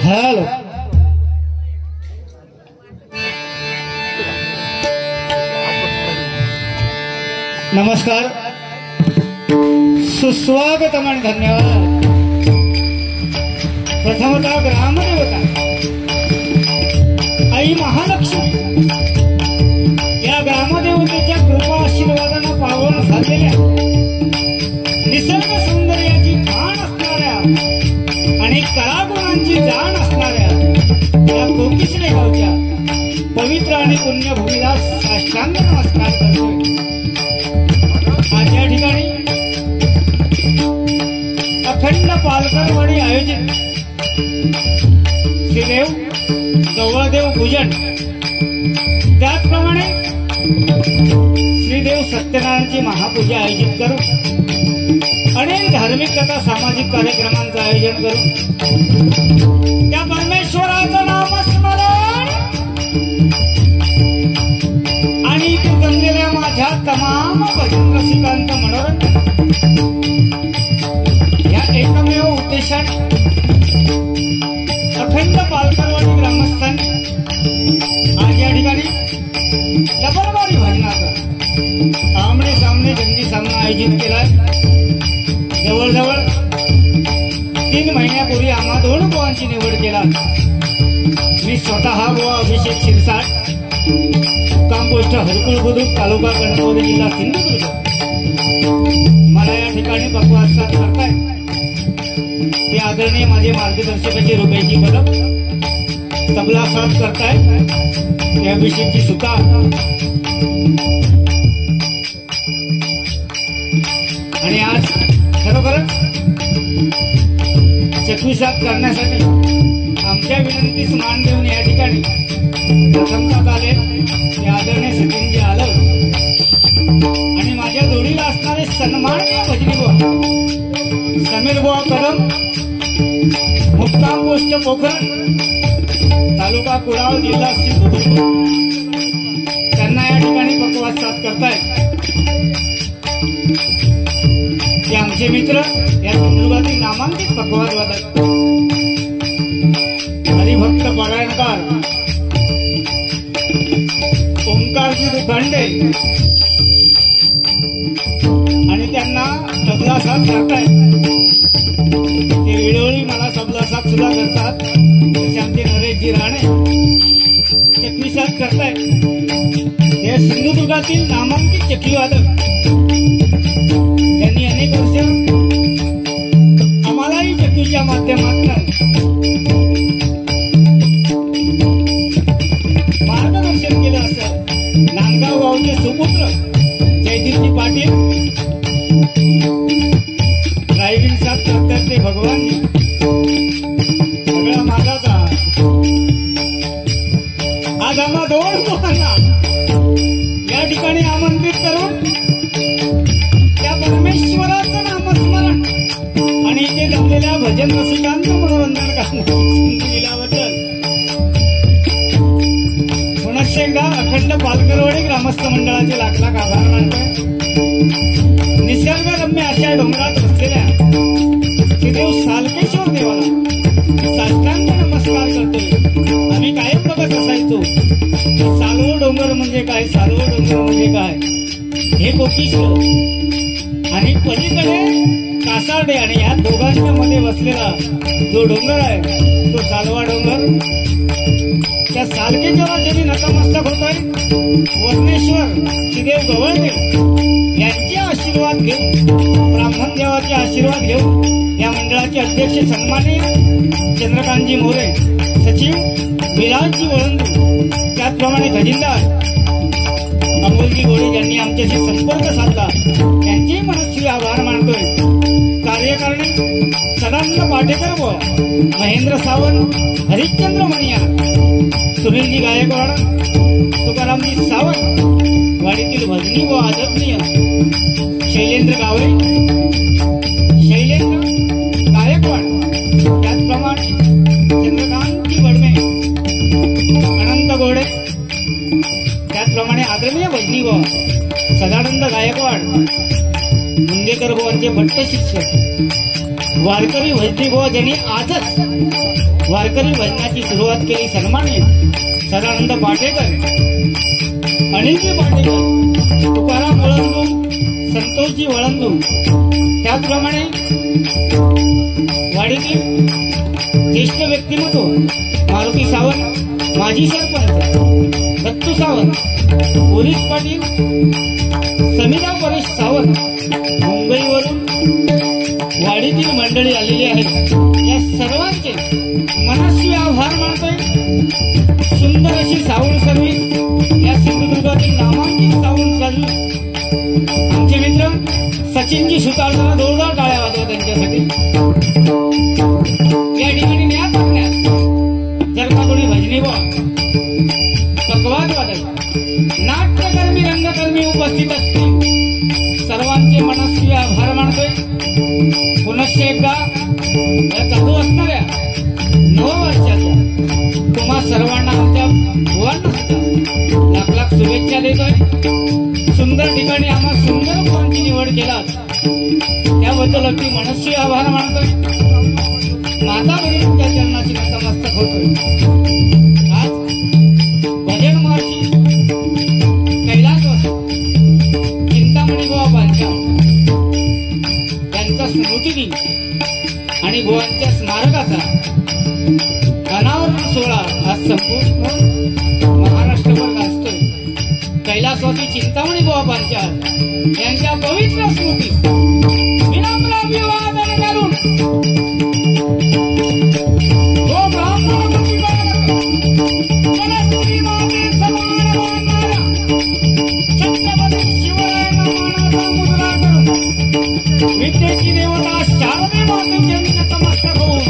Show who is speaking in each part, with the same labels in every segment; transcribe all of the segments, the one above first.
Speaker 1: Hello नमस्कार, सुस्वागत आणि धन्यवाद। प्रथमतः ग्रामदेवता आई महालक्ष्मी या ग्रामदेवतेच्या कृपा आशीर्वादाने पावन झालेल्या निसर्ग सौंदर्याची खाण असणाऱ्या आणि कलागुणांची जाण असणाऱ्या या कोकिसले गावच्या पवित्र आणि पुण्यभूमीला साष्टांग नमस्कार करतोय। आज या ठिकाणी अखंड पालकरवाडी आयोजित श्रीदेव गवळदेव पूजन, त्याचप्रमाणे श्रीदेव सत्यनारायणची महापूजा आयोजित करून अनेक धार्मिक तथा सामाजिक कार्यक्रमांचं आयोजन करून त्या परमेश्वराचं नामस्मरण आणि जमलेल्या माझ्या तमाम भजन रसिकांचं मनोरंजन या एकमेव उद्देशाने अखंड पालकरवाडी ग्रामस्थांनी आज या ठिकाणी डबलवारी भजनाचा आमने सामने जंगी सामना आयोजित केला। जवळजवळ 3 महिन्यापूर्वी आम्हा 2 बुवांची निवड केला। मी स्वतः बुवा अभिषेक शिरसाट, मुक्काम पोस्ट हरकुळ बुद्रुक, तालुका कणकवली, जिल्हा सिंधुदुर्ग। मला या ठिकाणी बकवास साथ करताय ते आदरणीय माझे मार्गदर्शकाचे रुपयाची पदक, तबला साथ करताय ते अभिषेकची सुता आणि आज खरोखरच चक्रीसात करण्यासाठी आमच्या विनंतीस मान देऊन या ठिकाणी प्रथमतः आले ते आदरणीय सचिनजी आलव आणि माझ्या जोडीला असणारे सन्माननीय भजनी बुवा समीर बुवा कदम, मुक्काम पोस्ट पोखरण, तालुका कुडाळ, जिल्हा सिंधुदुर्ग। त्यांना या ठिकाणी बकवास साथ करतायत ते आमचे मित्र, या सिंधुदुर्गातील नामांकित बकवास वादक हरिभक्त पारायणकार ओंकारजी दुखांडे आणि त्यांना तबला साथ करतायत ते वेळोवेळी मला तबला साथ सुद्धा करतात। तसे आमचे नरेशजी राणे चक्री साथ करतायत हे सिंधुदुर्गातील नामांकित चक्रीवादक त्यांनी अनेक वर्ष आम्हालाही चक्रीच्या माध्यमातून मार्गदर्शन केलं असं नांदगाव गावचे सुपुत्र जयदीपजी पाटील ड्रायव्हिंग साथ करतात ते भगवानजी, सगळा माझाच आज आम्हा 2 लोकांना या ठिकाणी आमंत्रित करून त्या परमेश्वराचं नामस्मरण आणि इथे जमलेल्या भजन रसिकांचं मनोरंजन करण्याबद्दल पुनश्च एकदा अखंड पालकरवाडी ग्रामस्थ मंडळाचे लाख लाख आभार मानतोय। निसर्गरम्य अशा डोंगरात बसलेल्या श्रीदेव सालकेश्वर देवाला असतो सालवो डोंगर म्हणजे काय, सालवो डोंगर म्हणजे काय हे कोकिष्ट आणि पलीकडे कासारडे आणि या दोघांच्या मध्ये बसलेला जो डोंगर आहे तो सालवा डोंगर. त्या सालके जेव्हा ज्यांनी नतमस्तक होतोय वर्णेश्वर श्रीदेव गवळदेव यांचे आशीर्वाद घेऊन, ब्राह्मण देवाचे आशीर्वाद घेऊन या मंडळाचे अध्यक्ष सन्माननीय चंद्रकांतजी मोरे, सचिव विलासजी वळंदू, त्याचप्रमाणे खजिनदार अमोलजी गोडे ज्यांनी आमच्याशी संपर्क साधला त्यांचे मनस्वी आभार मानतोय. कार्यकारिणी सदानंद पाटेकर व महेंद्र सावंत, हरिश्चंद्र मणिया, सुनीलजी गायकवाड, तुकारामजी सावंत, वाडीतील भजनी व आदरणीय शैलेंद्र गावे, शैलेंद्र गायकवाड, त्याचप्रमाणे चंद्रकांतजी बडमे, अनंत गोडे, त्याचप्रमाणे आदरणीय भजनी व सदानंद गायकवाड, मुंदेकर बुवांचे भट्ट शिक्षक, वारकरी भजनी बुवा ज्यांनी आजच वारकरी भजनाची सुरुवात केली सन्माननीय सदानंद पाटेकर, अनिलजी पाटेकर, तुकाराम वळंदू, संतोषजी वळंदू, त्याचप्रमाणे वाडीतील ज्येष्ठ व्यक्तिमत्व मारुती सावंत, माजी सरपंच दत्तू सावंत, पोलीस पाटील समिधा परेश सावंत, मुंबईवरून वाडीतील मंडळी आलेली आहेत. या सर्वांचे मनस्वी आभार मानतोय. सुंदर अशी सावंत सर्व्हिस या सिंधुदुर्गातील नामांकित सावंत सर्व्हिस आमचे मित्र सचिनजी सुतारला जोरदार टाळ्या वाजवा त्यांच्यासाठी. या ठिकाणी न्यास जर का कोणी भजनी व पकवाद वादक, नाट्यकर्मी, रंगकर्मी उपस्थित असतील सर्वांचे मनस्वी आभार मानतोय. पुनश्च एकदा या चालू असणाऱ्या 9 वर्षाच्या तुम्हा सर्वांना आमच्या बुवांना सुद्धा लाख लाख शुभेच्छा देतोय. सुंदर ठिकाणी आम्हा सुंदर बुवांची निवड केला त्याबद्दल अगदी मनस्वी आभार मानतोय. माता बहिणींच्या चरणाची नतमस्तक होतोय. आज भजन महर्षी कैलास चिंतामणी बुवा बांधकाम यांचा स्मृती दिन आणि बुवांच्या स्मारकाचा अनावरण सोहळा आज संपूर्ण महाराष्ट्रभर गाजतोय. कैलासवासी चिंतामणी बुवा बांधकाम यांच्या पवित्र स्मृती विनम्र अभिवादन करून तो ब्राह्मण सरस्वती माते समान मानणारा छत्रपती शिवरायांना मानाचा मुजरा करून विद्येची देवता शारदे मातेचे नतमस्तक होऊन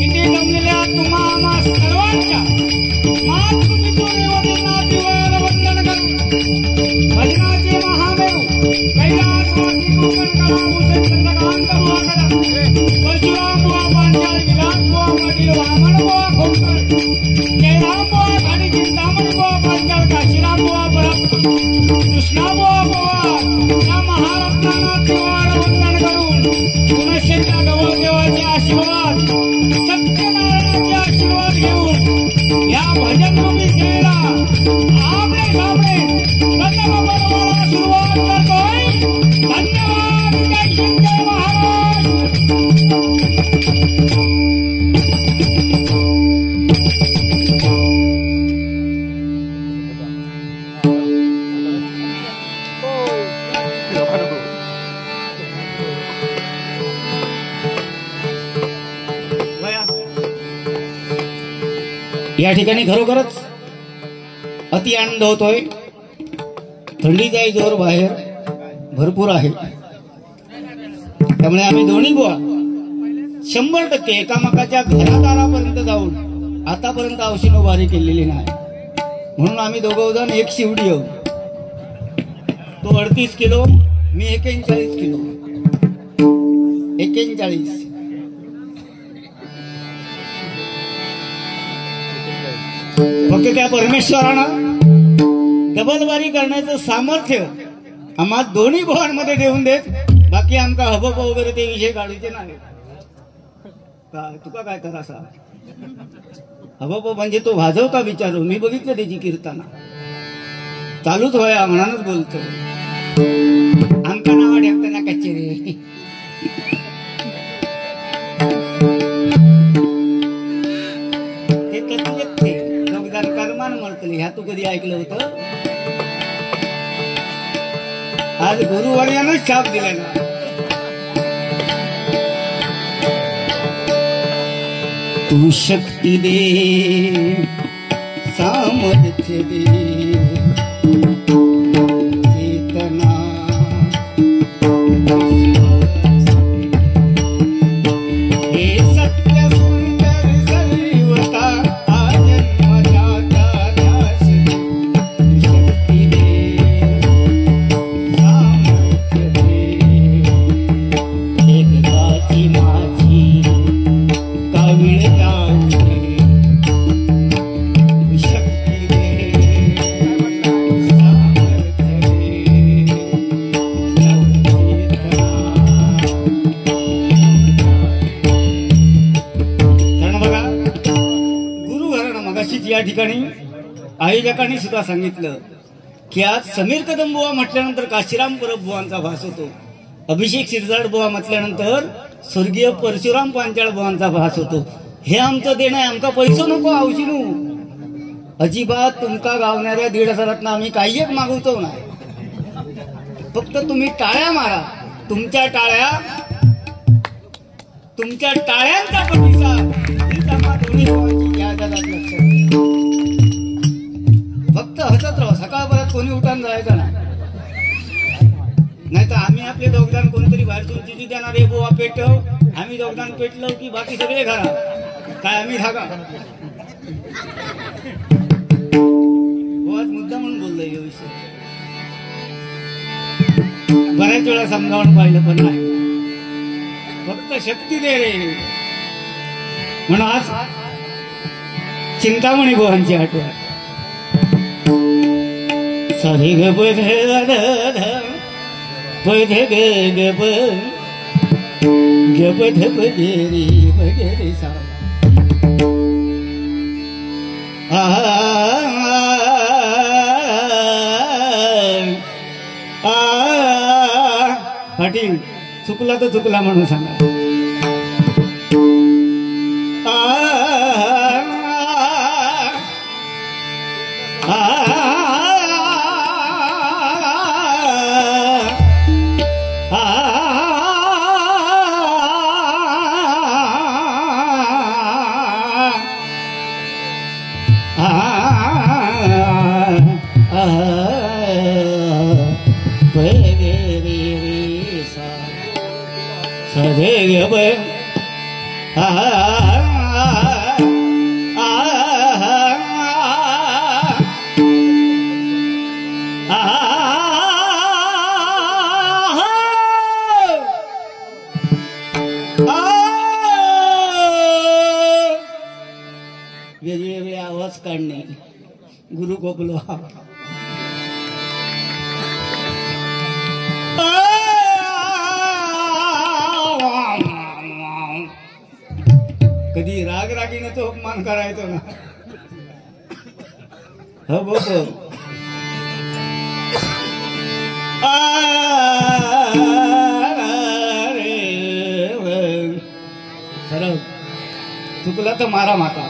Speaker 1: इथे जमलेल्या तुम्हा आम्हा सर्वांच्या मातृपितृ देवतेंना दिवाळाला वंदन करून भजनाचे महामेरू कैलासवासी कोकणकला भूषण चंद्रकांत बुवा कदम, परशुराम बुवा पांचाळ, विलास बुवा पाटील, वामन बुवा खोपकर, जयराम बुवा खाडी, चिंतामणी बुवा पांचाळ, काशीराम बुवा परब, कृष्णा बुवा पवार या महारत्नांना दिवाळाला वंदन करून पुनश्च गवळदेवाचे आशीर्वाद, सत्यनारायणाचे आशीर्वाद घेऊन या भजनरूपी खेळाला आमने सामने प्रथम पर्वाला सुरुवात करतोय. धन्यवाद. जय शिव, जय महाराष्ट्र. या ठिकाणी खरोखरच अति आनंद होतोय. थंडीचाही जोर बाहेर भरपूर आहे. त्यामुळे आम्ही दोन्ही बुवा 100% एकामेकाच्या घरादारापर्यंत जाऊन आतापर्यंत औषधोबारी केलेली नाही. म्हणून आम्ही दोघं जण एक शिवडी आहोत. तो 38 किलो, मी 41 किलो. 41 फक्त त्या परमेश्वरानं डबलबारी करण्याचं सामर्थ्य आम्हा दोन्ही भावांमध्ये देऊन देत. बाकी आमका हबप वगैरे ते विषय काढायचे नाही. तुका काय करा अगो म्हणजे तो वाजवता विचारू, मी बघितलं त्याची कीर्तना चालूच होया म्हणूनच बोलतो. आमका नाव ठेवताना कचेरी ते तत्वच ते योगदान कर्मान म्हणतले. ह्या तू कधी ऐकलं होतं? आज गुरुवर्यानंच छाप दिला ना. तू शक्ती दे, सामर्थ्य दे, चेतना हे सत्य सुंदर सर्वता आजन्मजाता ध्यास दे. शक्ती दे, सामर्थ्य दे, एकदाची माझी काविळ जाऊ दे. शक्ती दे, सामर्थ्य दे, कारण बघा गुरुघराणं मगाशीच या ठिकाणी आयोजकांनी सुद्धा सांगितलं की आज समीर कदम बुवा म्हटल्यानंतर काशीराम परब बुवांचा भास होतो. अभिषेक शिरसाट बुवा म्हटल्यानंतर स्वर्गीय परशुराम पांचाळ बुवांचा भास होतो. हे आमचं देणं आहे. आमका पैसो नको औशिनू अजिबात. तुमका गावणाऱ्या 1,500 आम्ही काही एक मागवतो नाही. फक्त तुम्ही टाळ्या मारा. तुमच्या टाळ्यांचा प्रतिसाद दोन्ही भावांची या जगात लक्षात घ्या. फक्त हसत राहा. सकाळपर्यंत कोणी उठान जायचं नाही तर आम्ही आपले योगदान कोणतरी बाहेरतून तिथे देणार आहे. बुवा पेटव, आम्ही योगदान पेटलो की बाकी सगळे घरा काय आम्ही धागा. बुवाच मुद्दा म्हणून बोललोय या विषय. बऱ्याच वेळा समजावून पाहिलं पण नाही. फक्त शक्ती दे रे म्हणून आज चिंतामणी बुवांची आठवण. सारे ग बध पध ग ग ग बध बधेरी बधेरी सा पाटील चुकला तर चुकला म्हणून सांगा. वेगवेगळे आवाज काढणे गुरु कोपलो. कधी राग रागीने तो अपमान करायचो ना. हो बोल खरं चुकला तर मारा माता.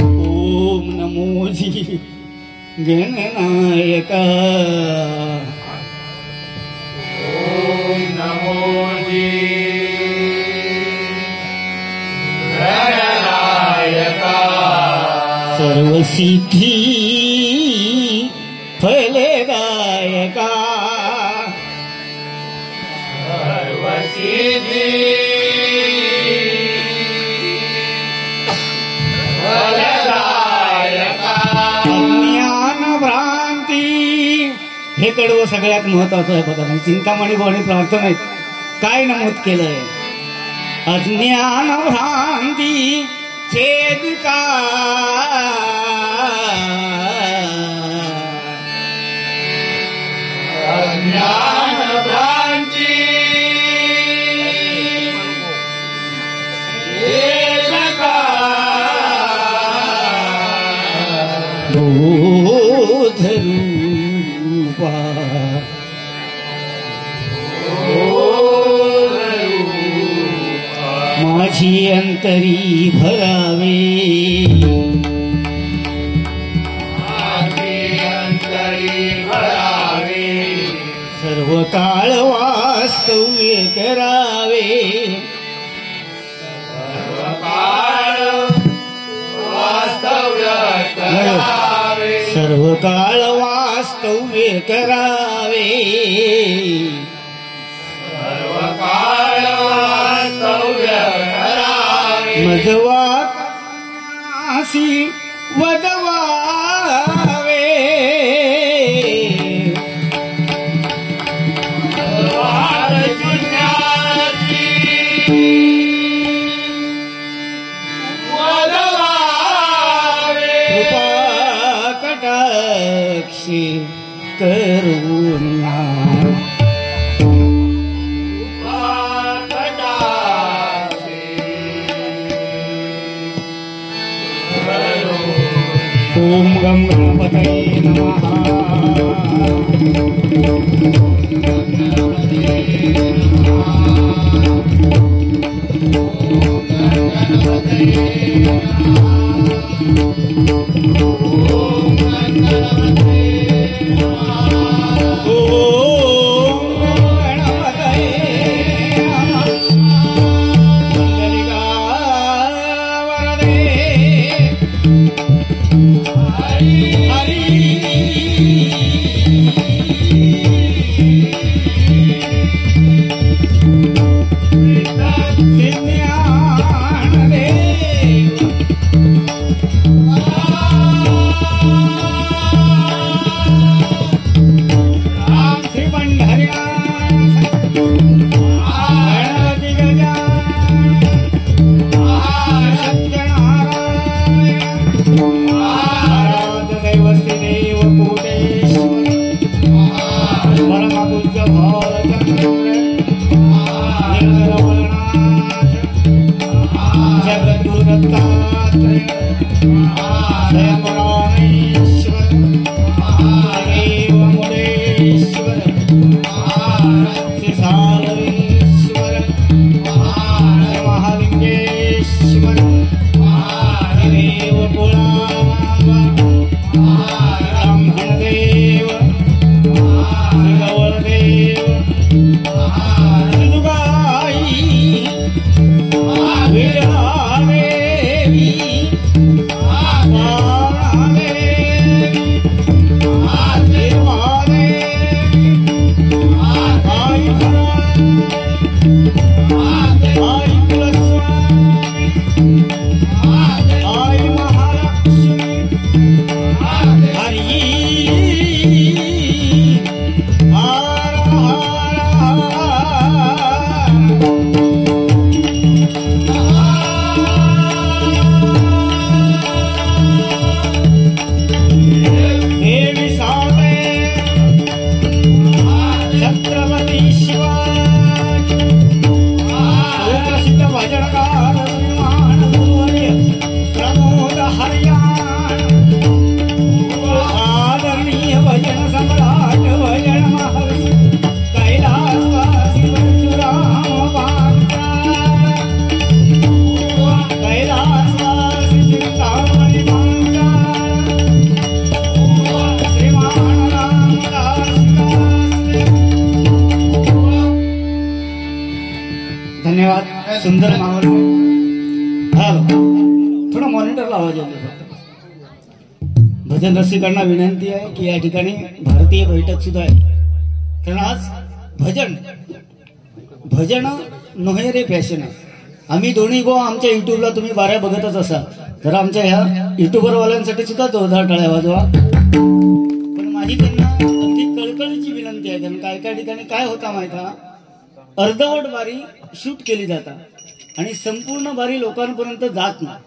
Speaker 1: ओम नमोजी गणनायका.
Speaker 2: ओम नमोजी गणनायका.
Speaker 1: सर्वसिद्धी फलदायका.
Speaker 2: सर्वसिद्धी फलदायका.
Speaker 1: ज्ञान भ्रांती हे कडवं सगळ्यात महत्वाचं आहे. बघा चिंतामणी भवानी प्रार्थनेत काय नमूद केलंय? अज्ञान भ्रांती छेदका.
Speaker 2: अज्ञान भ्रांती
Speaker 1: माझी अंतरी भरावे सर्व काळ वास्तव्य करावे सर्व काळ वास्तव्य करावे मजवासी वदवावे कृपा कटाक्षी करुणा ओम गम गणपतये नमः सुंदर माहोल थोड़ा मॉनिटरला आवाज येतो. भजन रसिकांना विनंती आहे की या ठिकाणी भारतीय बैठक सुद्धा आहे, कारण आज भजन नव्हे रे फॅशन. आम्ही दोन्ही गो आमच्या युट्यूबला तुम्ही बाऱ्या बघतच असाल, तर आमच्या ह्या युट्यूबरवाल्यांसाठी सुद्धा जोरदार टाळ्या वाजवा. पण माझी त्यांना अगदी कळकळीची विनंती आहे, कारण काय ठिकाणी काय होता माहिती, अर्धवट बारी शूट केली जातात आणि संपूर्ण बारी लोकांपर्यंत जात नाही.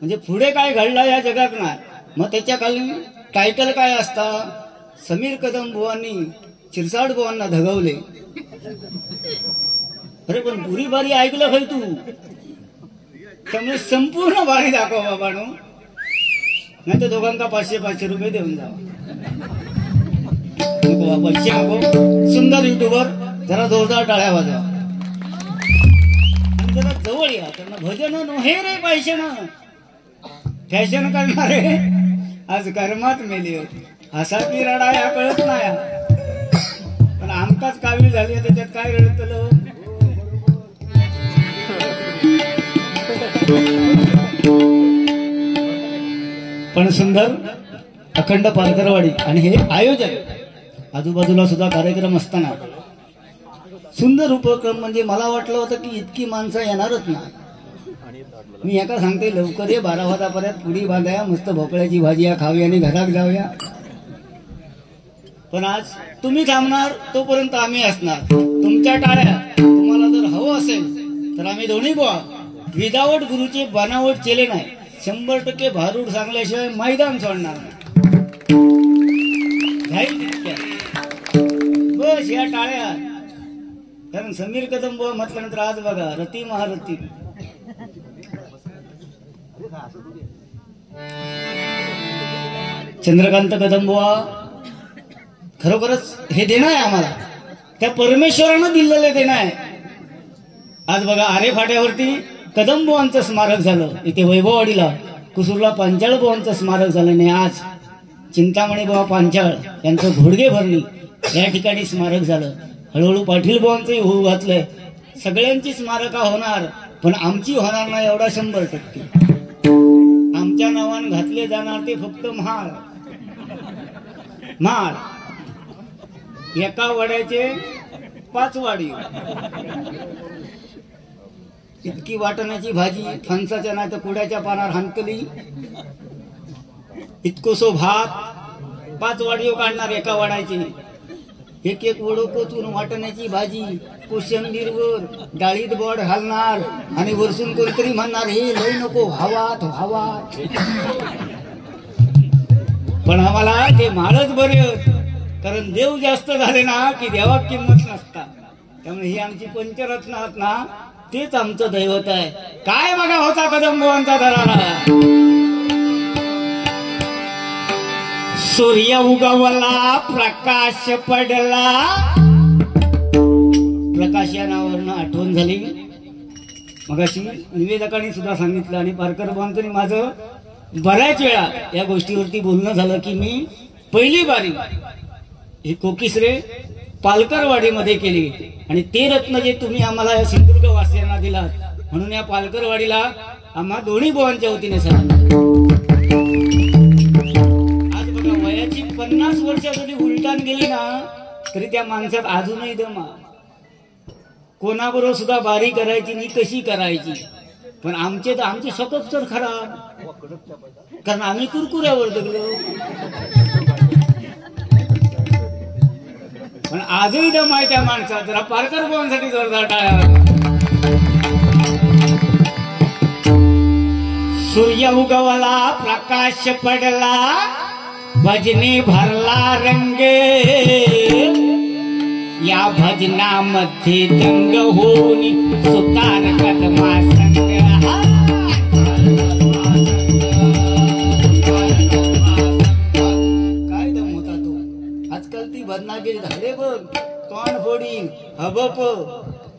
Speaker 1: म्हणजे पुढे काय घडला या जगात नाही, मग त्याच्या खाली टायटल काय असता, समीर कदम बुवांनी चिरसाड बुवांना धगवले. अरे पण पुरी बारी ऐकलं खाई तू, त्यामुळे संपूर्ण बारी दाखवा बाबानो, नाही तर दोघांका 500-500 रुपये देऊन जावा. नको पैसे नको. सुंदर युट्यूबर, जरा जोरदार टाळ्या वाजवा. तुम्ही जरा जवळ या. त्यांना भजन नव्हे रे पैसे ना फॅशन करणारे आज कर्मात मेली होती. असा ती रडाया कळत नाही. पण आमकाच कावीळ झाली त्याच्यात काय रडतलं. पण सुंदर अखंड पालकरवाडी आणि हे आयोजन आजूबाजूला सुद्धा कार्यक्रम असताना सुंदर उपक्रम. म्हणजे मला वाटलं होतं की इतकी माणसं येणारच ना. मी एका सांगते लवकर ये 12 वाजतापर्यंत पुडी बांधाया मस्त भोपळ्याची भाजी या खाऊया आणि घरात जाऊया. पण आज तुम्ही थांबणार तोपर्यंत आम्ही असणार. तुमच्या टाळ्या तुम्हाला जर हवं असेल तर आम्ही दोन्ही बुवा विदाऊट गुरुचे बनावट केले नाही. 100% भारूड सांगल्याशिवाय मैदान सोडणार नाही. बस या टाळ्या. कारण समीर कदम बुवा म्हटल्यानंतर आज बघा रती महारथी चंद्रकांत कदम बुवा खरोखरच हे देणं आहे आम्हाला. त्या परमेश्वरानं दिलेलं देणं आहे. आज बघा आरे फाट्यावरती कदम बुवांचं स्मारक झालं. इथे वैभववाडीला कुसूरला पांचाळ बुवांचं स्मारक झालं नाही. आज चिंतामणी बुवा पांचाळ यांचं घोडगे भरणी या ठिकाणी स्मारक झालं. हळूहळू पाटील बुवांचंही होऊ घातलंय. सगळ्यांची स्मारका होणार पण आमची होणार नाही एवढा 100%. आमच्या नावानं घातले जाणार ते फक्त महाळ महाळ. एका वड्याचे 5 वाडी. इतकी वाटण्याची भाजी फणसाच्या नाही तर कुड्याच्या पानावर हांतली. इतकोसो भात 5 वाडीव काढणार एका वाड्याची. एक एक वडो कोचून वाटण्याची भाजी कोशिंबीरवर डाळीत बोड घालणार आणि वरसून कोणतरी म्हणणार हे लय नको व्हावात व्हावात. पण आम्हाला ते माळच बरे होत. कारण देव जास्त झाले ना की देवा किंमत नसता. त्यामुळे ही आमची पंचरत्न आहात ना तेच आमचं दैवत आहे. काय बघा होता कदम बुवांचा दरारा. सूर्य उगवला प्रकाश पडला. प्रकाश या नावावरनं आठवण झाली. मगाशी निवेदकांनी सुद्धा सांगितलं आणि पारकर बुवांचं माझं बऱ्याच वेळा या गोष्टीवरती बोलणं झालं की मी पहिली बारी ही कोकिसरे पालकरवाडीमध्ये केली. आणि ते रत्न जे तुम्ही आम्हाला या सिंधुदुर्ग वासियांना दिलात म्हणून या पालकरवाडीला आम्हा दोन्ही बुवांच्या वतीने सांगितलं. आज बघा वयाची 50 वर्ष जरी उलटान गेली ना तरी त्या माणसात अजूनही दमा. कोणाबरोबर सुद्धा बारी करायची नाही कशी करायची. पण आमची सकत तर खराब. कारण आम्ही कुरकुऱ्यावर जगलो. पण आजही दम आहे त्या माणसात. जरा पारकर बुवांसाठी जोरदार टाळ्या. सूर्य उगवला प्रकाश पडला भजनी भरला रंग. या भजनामध्ये दंग होऊन सुतार कदमा संग. काय दम होता तो. आजकाल ती बदनागिरी झाले बघ. तोंड फोडी हबप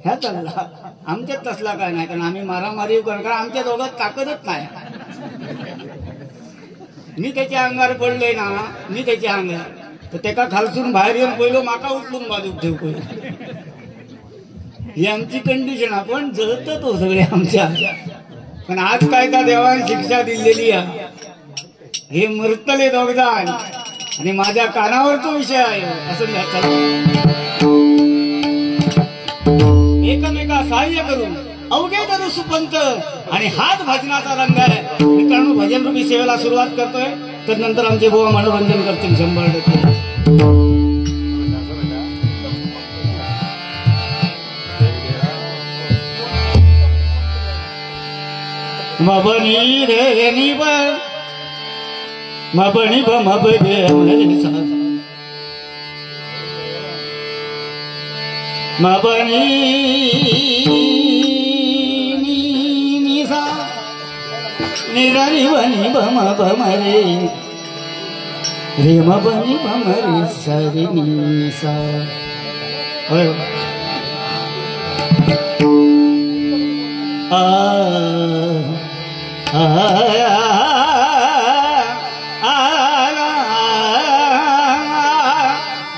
Speaker 1: ह्या चालला. आमच्यात तसला काय नाही. कारण आम्ही मारामारी कारण आमच्या दोघात ताकदच नाही. मी त्याच्या अंगावर पडलोय ना मी त्याच्या अंगावर तर त्याका खालसून बाहेर येऊन पहिलो माका उचलून बाजूक ठेव. ही आमची कंडिशन. आपण जळत तो सगळे आमच्या. पण आज काय का देवाने शिक्षा दिलेली आहे. हे मरतले दोघदान आणि माझ्या कानावर तो विषय आहे असं एकमेका सहाय्य करून अवघे धरू सुपंत. आणि हाच भजनाचा रंग आहे. मित्रांनो भजन रूपी सेवेला सुरुवात करतोय तर नंतर आमचे बुवा मनोरंजन करतील 100%. मबनी रे नि ब मबनी ब मब रे मबनी नि सा नि रा नि ब नि ब म ब म रे रे म ब नि ब म रे सा रे नि सा.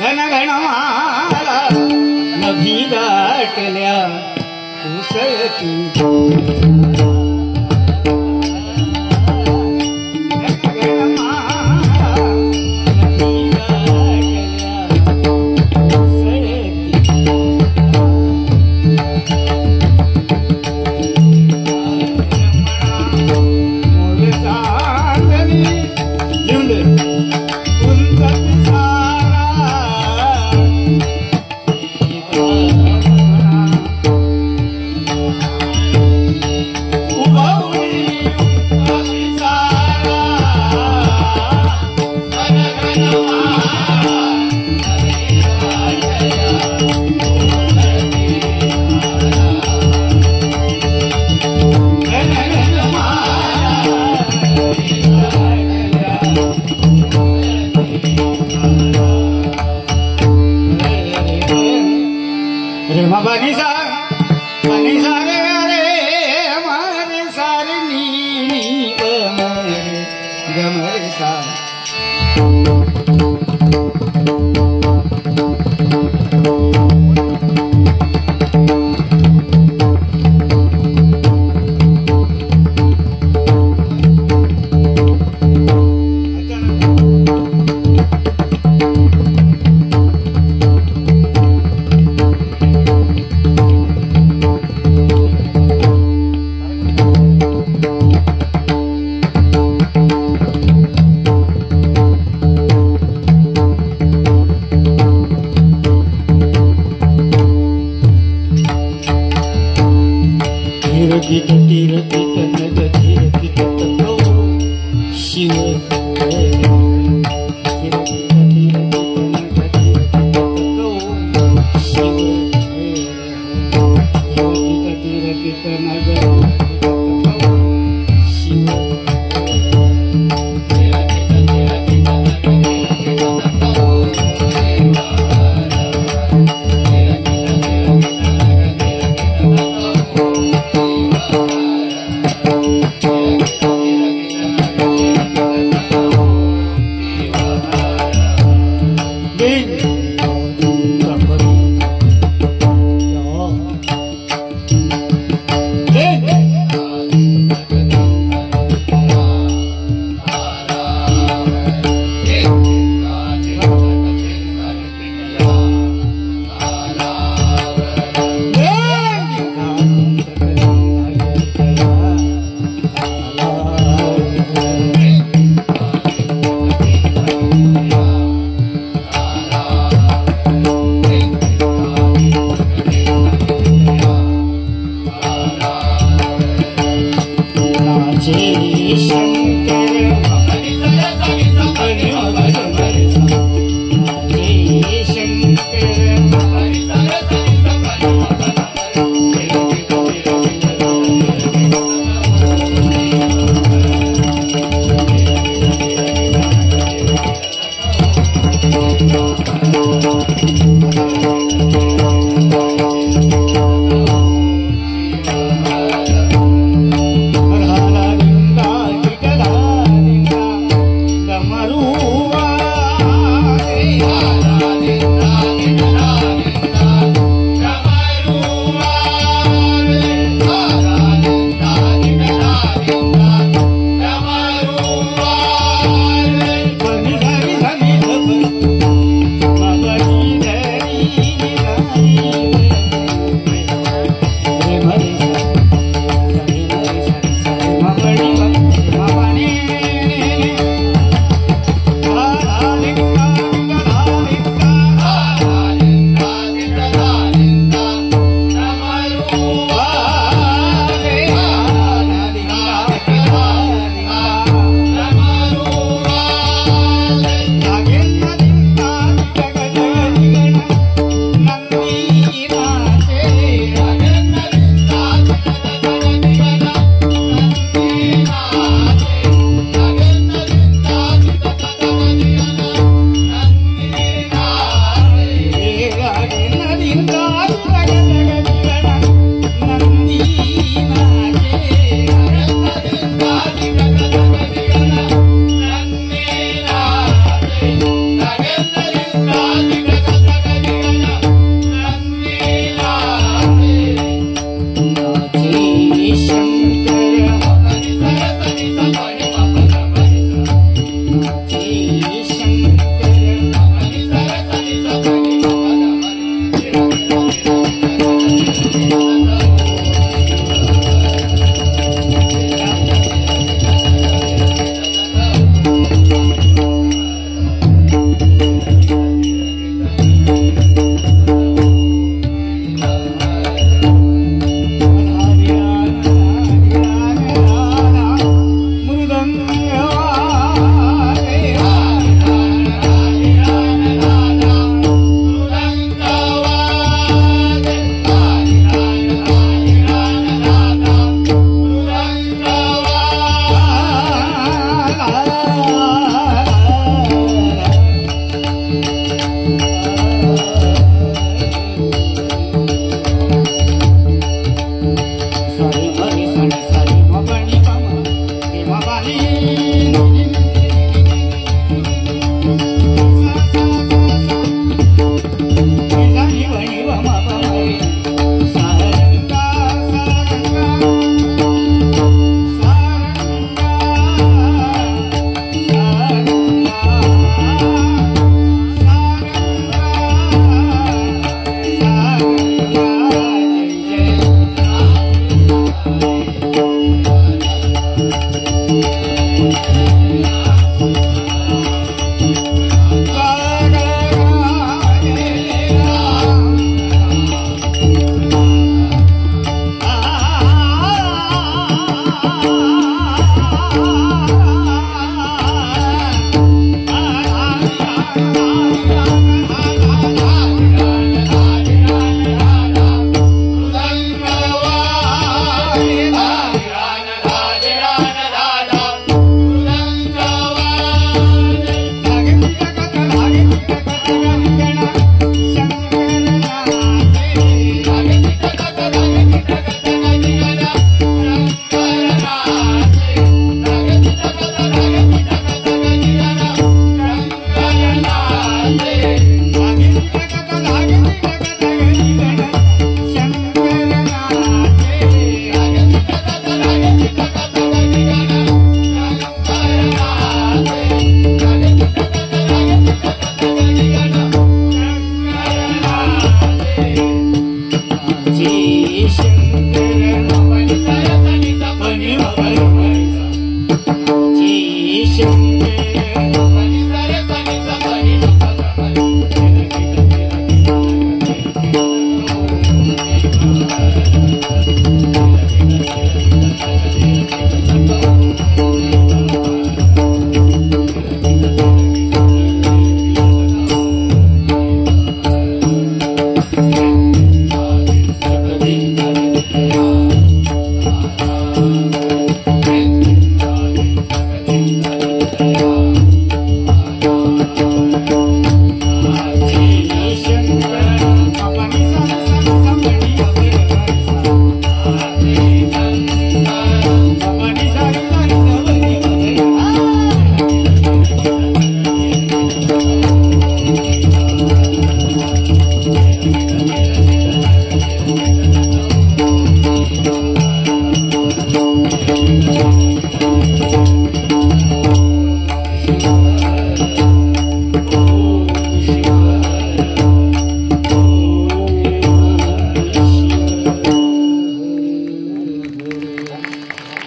Speaker 1: घन घन माला नभी दाटल्या उसळती बनी सा रे रे मारे सारे नी गमरे सा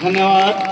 Speaker 1: धन्यवाद।